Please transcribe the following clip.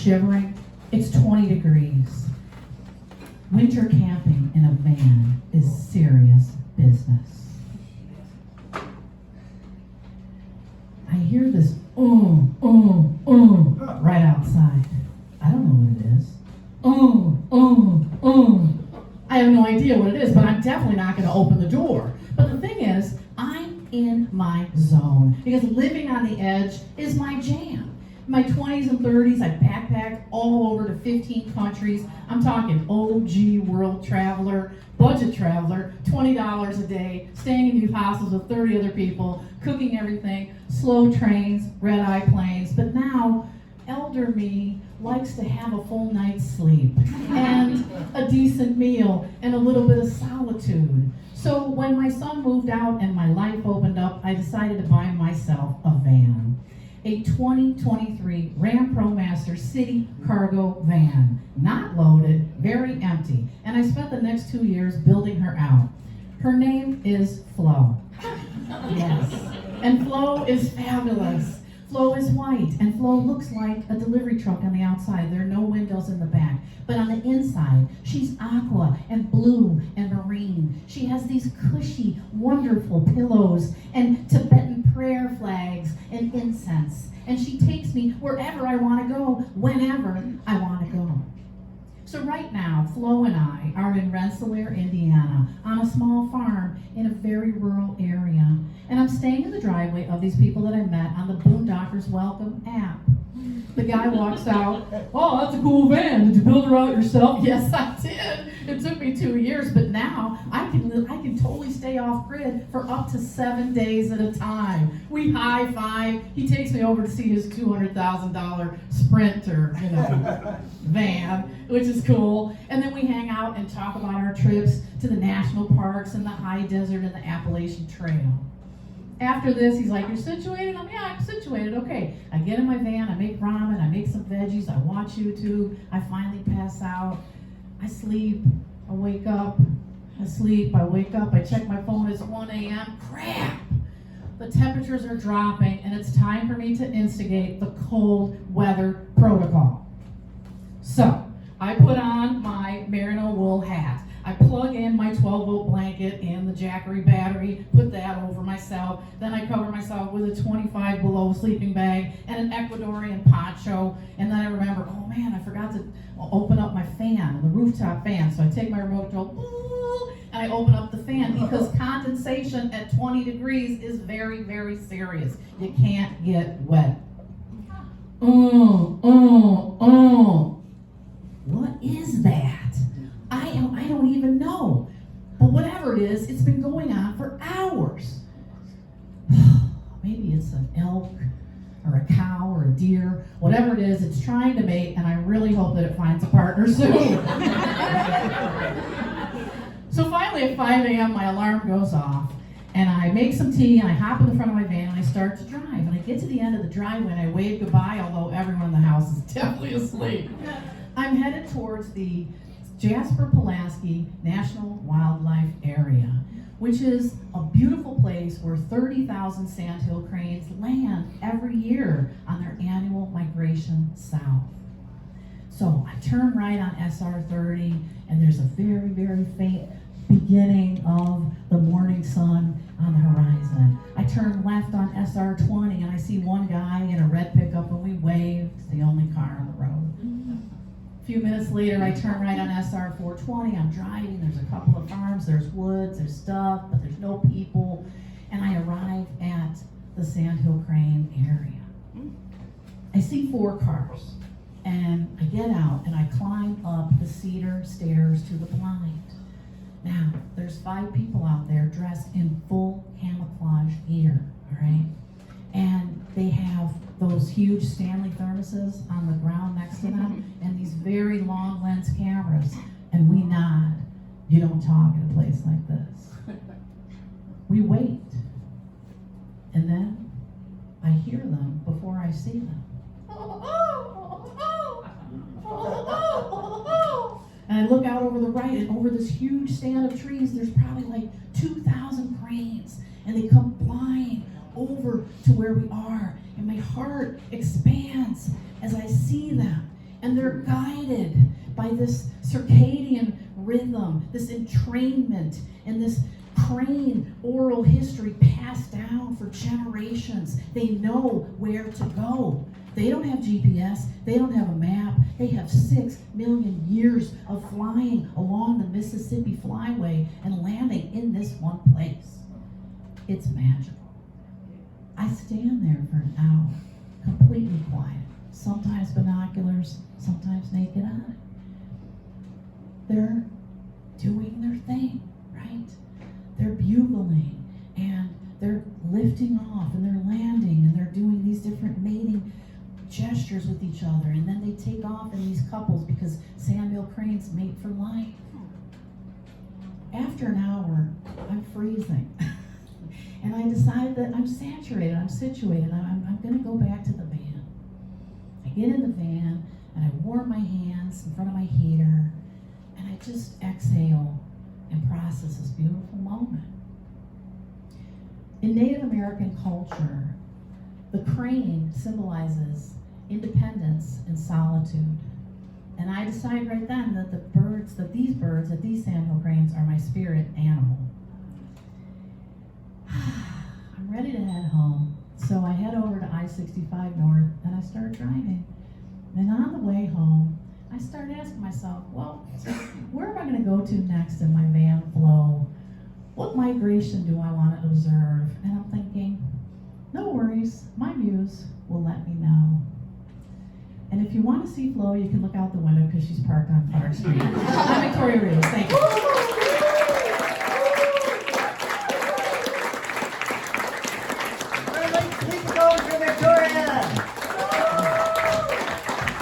shivering. It's 20 degrees. Winter camping in a van is serious business. I hear this right outside. I don't know what it is. I have no idea what it is, but I'm definitely not going to open the door. But the thing is, I'm in my zone because living on the edge is my jam. In my 20s and 30s, I backpacked all over to 15 countries. I'm talking OG world traveler, budget traveler, $20 a day, staying in these hostels with 30 other people, cooking everything, slow trains, red-eye planes. But now, elder me likes to have a full night's sleep and a decent meal and a little bit of solitude. So when my son moved out and my life opened up, I decided to buy myself a van. A 2023 Ram ProMaster City Cargo van. Not loaded, very empty. And I spent the next 2 years building her out. Her name is Flo. Yes. And Flo is fabulous. Flo is white, and Flo looks like a delivery truck on the outside. There are no windows in the back. But on the inside, she's aqua and blue and marine. She has these cushy, wonderful pillows and Tibetan prayer flags and incense. And she takes me wherever I want to go, whenever I want to go. So right now, Flo and I are in Rensselaer, Indiana, on a small farm in a very rural area. And I'm staying in the driveway of these people that I met on the Boondockers Welcome app. The guy walks out, "Oh, that's a cool van. Did you build her out yourself?" Yes, I did. It took me 2 years, but now I can totally stay off grid for up to 7 days at a time. We high five. He takes me over to see his $200,000 Sprinter, van, which is cool. And then we hang out and talk about our trips to the national parks and the high desert and the Appalachian Trail. After this, he's like, "You're situated?" I'm situated. Okay. I get in my van, I make ramen, I make some veggies, I watch YouTube, I finally pass out. I sleep, I wake up, I sleep, I wake up, I check my phone, it's 1 a.m. Crap! The temperatures are dropping, and it's time for me to instigate the cold weather protocol. So, I put on my merino wool hat. I plug in my 12-volt blanket and the Jackery battery, put that over myself. Then I cover myself with a 25 below sleeping bag and an Ecuadorian poncho. And then I remember, oh man, I forgot to open up my fan, the rooftop fan. So I take my remote control, and I open up the fan because condensation at 20 degrees is very, very serious. You can't get wet. What is that? I don't even know. But whatever it is, it's been going on for hours. Maybe it's an elk or a cow or a deer. Whatever it is, it's trying to mate, and I really hope that it finds a partner soon. So finally at 5 a.m. my alarm goes off, and I make some tea, and I hop in the front of my van, and I start to drive. And I get to the end of the driveway, and I wave goodbye, although everyone in the house is definitely asleep. I'm headed towards the Jasper, Pulaski National Wildlife Area, which is a beautiful place where 30,000 sandhill cranes land every year on their annual migration south. So I turn right on SR 30, and there's a very, very faint beginning of the morning sun on the horizon. I turn left on SR 20, and I see one guy in a red pickup, and we wave. It's the only car on the road. A few minutes later, I turn right on SR 420. I'm driving. There's a couple of farms. There's woods. There's stuff, but there's no people. And I arrive at the Sandhill Crane area. I see 4 cars. And I get out, and I climb up the cedar stairs to the blind. Now, there's 5 people out there dressed in full camouflage gear, all right? And they have those huge Stanley thermoses on the ground next to them, and these very long lens cameras. And we nod. You don't talk in a place like this. We wait. And then I hear them before I see them. And I look out over the right, and over this huge stand of trees, there's probably like 2,000 cranes, and they come flying over to where we are, and my heart expands as I see them. And they're guided by this circadian rhythm, this entrainment, and this crane oral history passed down for generations. They know where to go. They don't have GPS. They don't have a map. They have 6 million years of flying along the Mississippi Flyway and landing in this one place. It's magical. I stand there for an hour, completely quiet. Sometimes binoculars, sometimes naked eye. They're doing their thing, right? They're bugling, and they're lifting off, and they're landing, and they're doing these different mating gestures with each other, and then they take off in these couples because sandhill cranes mate for life. After an hour, I'm freezing. And I decide that I'm saturated, I'm situated, I'm going to go back to the van. I get in the van, and I warm my hands in front of my heater, and I just exhale and process this beautiful moment. In Native American culture, the crane symbolizes independence and solitude. And I decide right then that these sandhill cranes are my spirit animal. I'm ready to head home. So I head over to I-65 North and I start driving. And on the way home, I start asking myself, well, where am I going to go to next in my van flow? What migration do I want to observe? And I'm thinking, no worries, my muse will let me know. And if you want to see Flo, you can look out the window because she's parked on Clark Street. I'm Victoria Reeves, thank you. Let's keep going for Victoria.